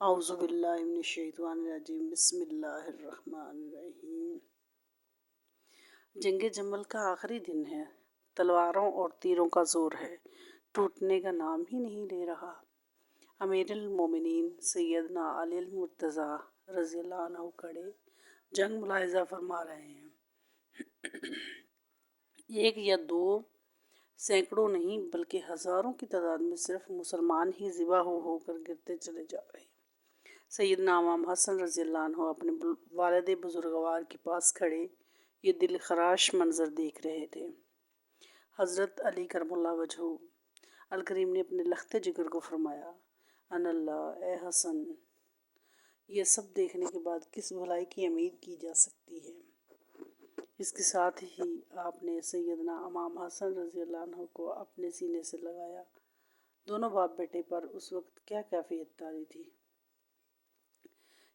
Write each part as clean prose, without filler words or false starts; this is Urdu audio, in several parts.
اعوذ باللہ من الشیطان الرجیم بسم اللہ الرحمن الرحیم۔ جنگ جمل کا آخری دن ہے۔ تلواروں اور تیروں کا زور ہے، ٹوٹنے کا نام ہی نہیں لے رہا۔ امیر المومنین سیدنا علی المرتضیٰ رضی اللہ عنہ کھڑے جنگ ملاحظہ فرما رہے ہیں۔ ایک یا دو سینکڑوں نہیں بلکہ ہزاروں کی تعداد میں صرف مسلمان ہی ذبح ہو کر گرتے چلے جا رہے ہیں۔ سیدنا امام حسن رضی اللہ عنہ اپنے والد بزرگوار کے پاس کھڑے یہ دل خراش منظر دیکھ رہے تھے۔ حضرت علی کرم اللہ وجہہ الکریم نے اپنے لخت جگر کو فرمایا، ان اللہ اے حسن، یہ سب دیکھنے کے بعد کس بھلائی کی امید کی جا سکتی ہے؟ اس کے ساتھ ہی آپ نے سیدنا امام حسن رضی اللہ عنہ کو اپنے سینے سے لگایا۔ دونوں باپ بیٹے پر اس وقت کیا کیفیت طاری تھی،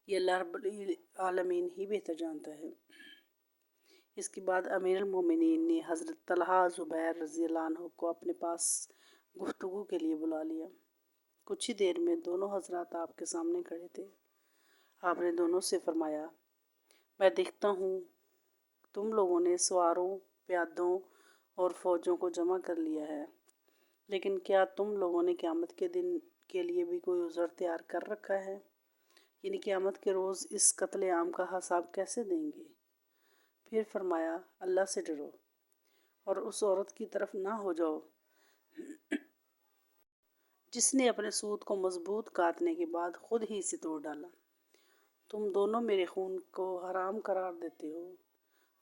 یہ اللہ رب العالمین ہی بہتر جانتا ہے۔ اس کے بعد امیر المومنین نے حضرت طلحہ زبیر رضی اللہ عنہ کو اپنے پاس گفتگو کے لیے بلا لیا۔ کچھ ہی دیر میں دونوں حضرات آپ کے سامنے کھڑے تھے۔ آپ نے دونوں سے فرمایا، میں دیکھتا ہوں تم لوگوں نے سواروں، پیادوں اور فوجوں کو جمع کر لیا ہے، لیکن کیا تم لوگوں نے قیامت کے دن کے لیے بھی کوئی عذر تیار کر رکھا ہے؟ یعنی قیامت کے روز اس قتل عام کا حساب کیسے دیں گے؟ پھر فرمایا، اللہ سے ڈرو اور اس عورت کی طرف نہ ہو جاؤ جس نے اپنے سود کو مضبوط کاٹنے کے بعد خود ہی سے توڑ ڈالا۔ تم دونوں میرے خون کو حرام قرار دیتے ہو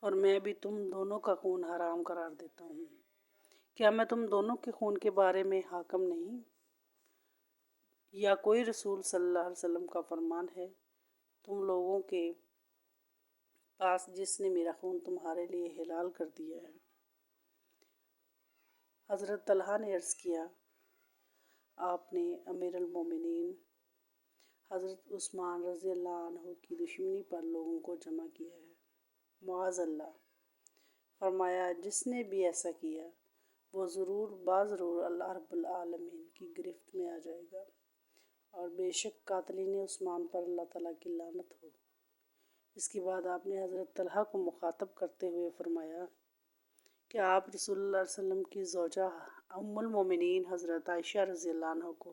اور میں بھی تم دونوں کا خون حرام قرار دیتا ہوں۔ کیا میں تم دونوں کے خون کے بارے میں حاکم نہیں؟ یا کوئی رسول صلی اللہ علیہ وسلم کا فرمان ہے تم لوگوں کے پاس جس نے میرا خون تمہارے لیے حلال کر دیا ہے؟ حضرت طلحہ نے عرض کیا، آپ نے امیر المومنین حضرت عثمان رضی اللہ عنہ کی دشمنی پر لوگوں کو جمع کیا ہے۔ معاذ اللہ۔ فرمایا، جس نے بھی ایسا کیا وہ ضرور اللہ رب العالمین کی گرفت میں آ جائے گا، اور بے شک قاتلین عثمان پر اللہ تعالیٰ کی لعنت ہو۔ اس کے بعد آپ نے حضرت طلحہ کو مخاطب کرتے ہوئے فرمایا، کیا آپ رسول اللہ علیہ وسلم کی زوجہ ام المومنین حضرت عائشہ رضی اللہ عنہ کو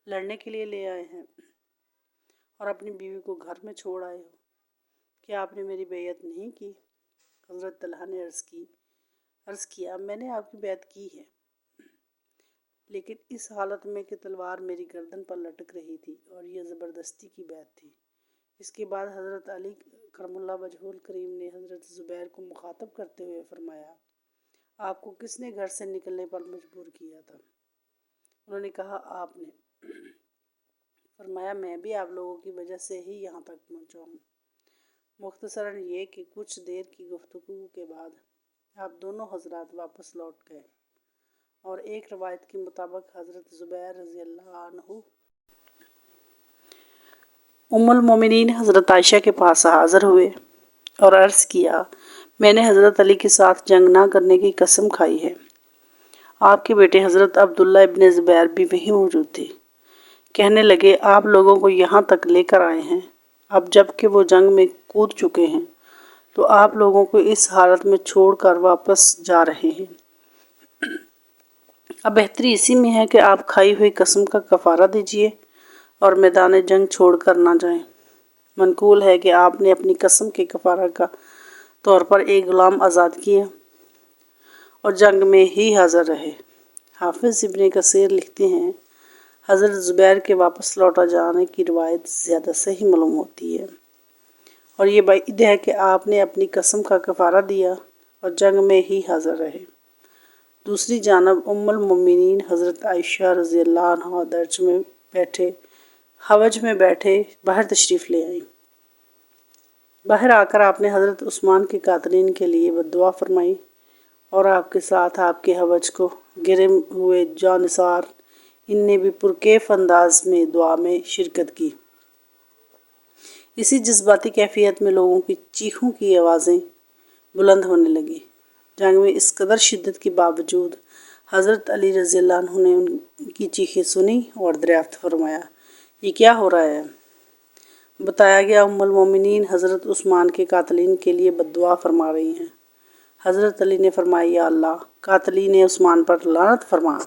لڑنے کے لیے لے آئے ہیں اور اپنی بیوی کو گھر میں چھوڑ آئے ہو؟ کیا آپ نے میری بیعت نہیں کی؟ حضرت طلحہ نے عرض کیا، میں نے آپ کی بیعت کی ہے، لیکن اس حالت میں کہ تلوار میری گردن پر لٹک رہی تھی، اور یہ زبردستی کی بیعت تھی۔ اس کے بعد حضرت علی کرم اللہ وجہہ الکریم نے حضرت زبیر کو مخاطب کرتے ہوئے فرمایا، آپ کو کس نے گھر سے نکلنے پر مجبور کیا تھا؟ انہوں نے کہا، آپ نے۔ فرمایا، میں بھی آپ لوگوں کی وجہ سے ہی یہاں تک پہنچا ہوں۔ مختصراً یہ کہ کچھ دیر کی گفتگو کے بعد آپ دونوں حضرات واپس لوٹ گئے، اور ایک روایت کے مطابق حضرت زبیر رضی اللہ عنہ ام المومنین حضرت عائشہ کے پاس حاضر ہوئے اور عرض کیا، میں نے حضرت علی کے ساتھ جنگ نہ کرنے کی قسم کھائی ہے۔ آپ کے بیٹے حضرت عبداللہ ابن زبیر بھی وہیں موجود تھے۔ کہنے لگے، آپ لوگوں کو یہاں تک لے کر آئے ہیں، اب جب کہ وہ جنگ میں کود چکے ہیں تو آپ لوگوں کو اس حالت میں چھوڑ کر واپس جا رہے ہیں۔ اب بہتری اسی میں ہے کہ آپ کھائی ہوئی قسم کا کفارہ دیجیے اور میدان جنگ چھوڑ کر نہ جائیں۔ منقول ہے کہ آپ نے اپنی قسم کے کفارہ کا طور پر ایک غلام آزاد کیا اور جنگ میں ہی حاضر رہے۔ حافظ ابن کثیر لکھتے ہیں، حضرت زبیر کے واپس لوٹا جانے کی روایت زیادہ صحیح معلوم ہوتی ہے، اور یہ بعید ہے کہ آپ نے اپنی قسم کا کفارہ دیا اور جنگ میں ہی حاضر رہے۔ دوسری جانب ام المومنین حضرت عائشہ رضی اللہ عنہ حوض میں بیٹھے باہر تشریف لے آئیں۔ باہر آ کر آپ نے حضرت عثمان کے قاتلین کے لیے بددعا فرمائی، اور آپ کے ساتھ آپ کے حوض کو گرے ہوئے جانثار ان نے بھی پرکیف انداز میں دعا میں شرکت کی۔ اسی جذباتی کیفیت میں لوگوں کی چیخوں کی آوازیں بلند ہونے لگیں۔ جنگ میں اس قدر شدت کے باوجود حضرت علی رضی اللہ عنہ نے ان کی چیخیں سنی اور دریافت فرمایا، یہ کیا ہو رہا ہے؟ بتایا گیا ام المومنین حضرت عثمان کے قاتلین کے لیے بد دعا فرما رہی ہیں۔ حضرت علی نے فرمایا یا اللہ قاتلین عثمان پر لعنت فرما۔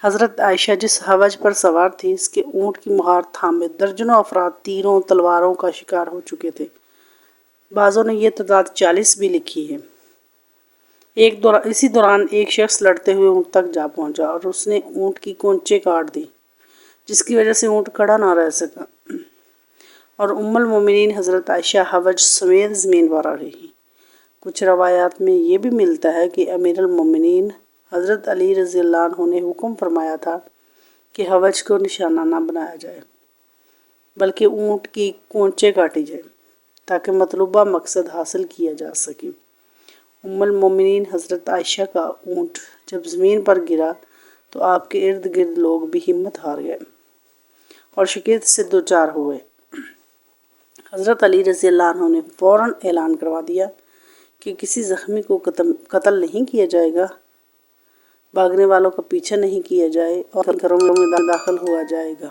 حضرت عائشہ جس حوض پر سوار تھی اس کے اونٹ کی مہار تھامے درجنوں افراد تیروں تلواروں کا شکار ہو چکے تھے۔ بعضوں نے یہ تعداد 40 بھی لکھی ہے۔ اسی دوران ایک شخص لڑتے ہوئے اونٹ تک جا پہنچا اور اس نے اونٹ کی کونچیں کاٹ دی جس کی وجہ سے اونٹ کھڑا نہ رہ سکا اور ام المومنین حضرت عائشہ حوض سمیت زمین پر آ رہی۔ کچھ روایات میں یہ بھی ملتا ہے کہ امیر المومنین حضرت علی رضی اللہ عنہ نے حکم فرمایا تھا کہ حوض کو نشانہ نہ بنایا جائے بلکہ اونٹ کی کونچیں کاٹی جائے تاکہ مطلوبہ مقصد حاصل کیا جا سکے۔ ام المومنین حضرت عائشہ کا اونٹ جب زمین پر گرا تو آپ کے ارد گرد لوگ بھی ہمت ہار گئے اور شکست سے دوچار ہوئے۔ حضرت علی رضی اللہ عنہ نے فوراً اعلان کروا دیا کہ کسی زخمی کو قتل نہیں کیا جائے گا، بھاگنے والوں کا پیچھا نہیں کیا جائے اور گھروں میں داخل ہوا جائے گا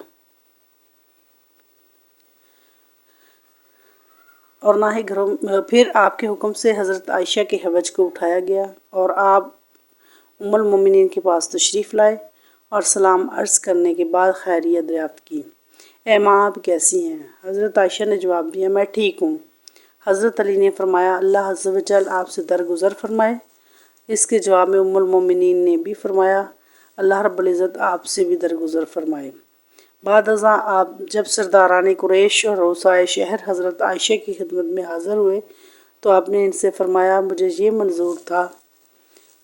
اور نہ ہی گھروں میں۔ پھر آپ کے حکم سے حضرت عائشہ کے حوض کو اٹھایا گیا اور آپ ام المومنین کے پاس تشریف لائے اور سلام عرض کرنے کے بعد خیریت دریافت کی۔ اے ماں آپ کیسی ہیں؟ حضرت عائشہ نے جواب دیا میں ٹھیک ہوں۔ حضرت علی نے فرمایا اللہ عز و جل آپ سے درگزر فرمائے۔ اس کے جواب میں ام المومنین نے بھی فرمایا اللہ رب العزت آپ سے بھی درگزر فرمائے۔ بعد ازاں آپ جب سرداران قریش اور رؤسائے شہر حضرت عائشہ کی خدمت میں حاضر ہوئے تو آپ نے ان سے فرمایا مجھے یہ منظور تھا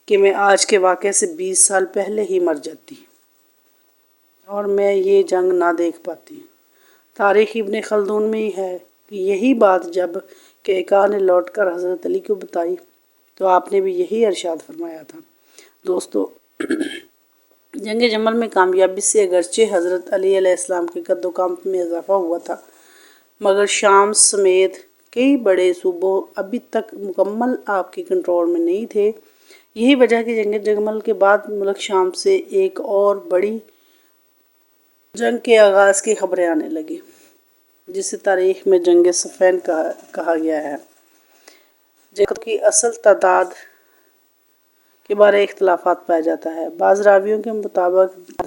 کہ میں آج کے واقعے سے 20 سال پہلے ہی مر جاتی اور میں یہ جنگ نہ دیکھ پاتی۔ تاریخ ابن خلدون میں ہی ہے کہ یہی بات جب کیکا نے لوٹ کر حضرت علی کو بتائی تو آپ نے بھی یہی ارشاد فرمایا تھا۔ دوستو جنگ جمل میں کامیابی سے اگرچہ حضرت علی علیہ السلام کے قد و قامت میں اضافہ ہوا تھا مگر شام سمیت کئی بڑے صوبوں ابھی تک مکمل آپ کے کنٹرول میں نہیں تھے۔ یہی وجہ کہ جنگ جمل کے بعد ملک شام سے ایک اور بڑی جنگ کے آغاز کی خبریں آنے لگی جسے تاریخ میں جنگ صفین کہا گیا ہے۔ جنگ کی اصل تعداد کے بارے اختلافات پایا جاتا ہے۔ بعض راویوں کے مطابق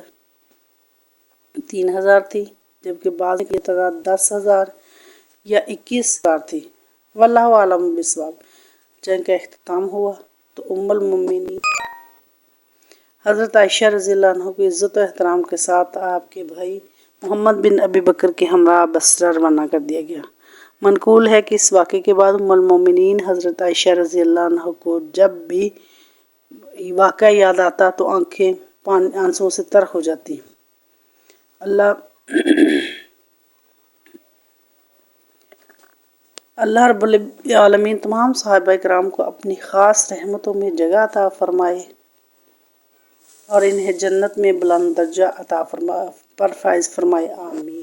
3000 تھی جبکہ بعض کی تعداد 10,000 یا 21,000 تھی۔ واللہ اعلم بالصواب۔ جنگ کا اختتام ہوا تو ام المومنین حضرت عائشہ رضی اللہ عنہ کو عزت و احترام کے ساتھ آپ کے بھائی محمد بن ابی بکر کے ہمراہ بصرہ روانہ کر دیا گیا۔ منقول ہے کہ اس واقعے کے بعد ام المومنین حضرت عائشہ رضی اللہ عنہ کو جب بھی واقعہ یاد آتا تو آنکھیں آنسوں سے تر ہو جاتی۔ اللہ رب العالمین تمام صحابہ کرام کو اپنی خاص رحمتوں میں جگہ عطا فرمائے اور انہیں جنت میں بلند درجہ عطا پر فائز فرمائے، آمین۔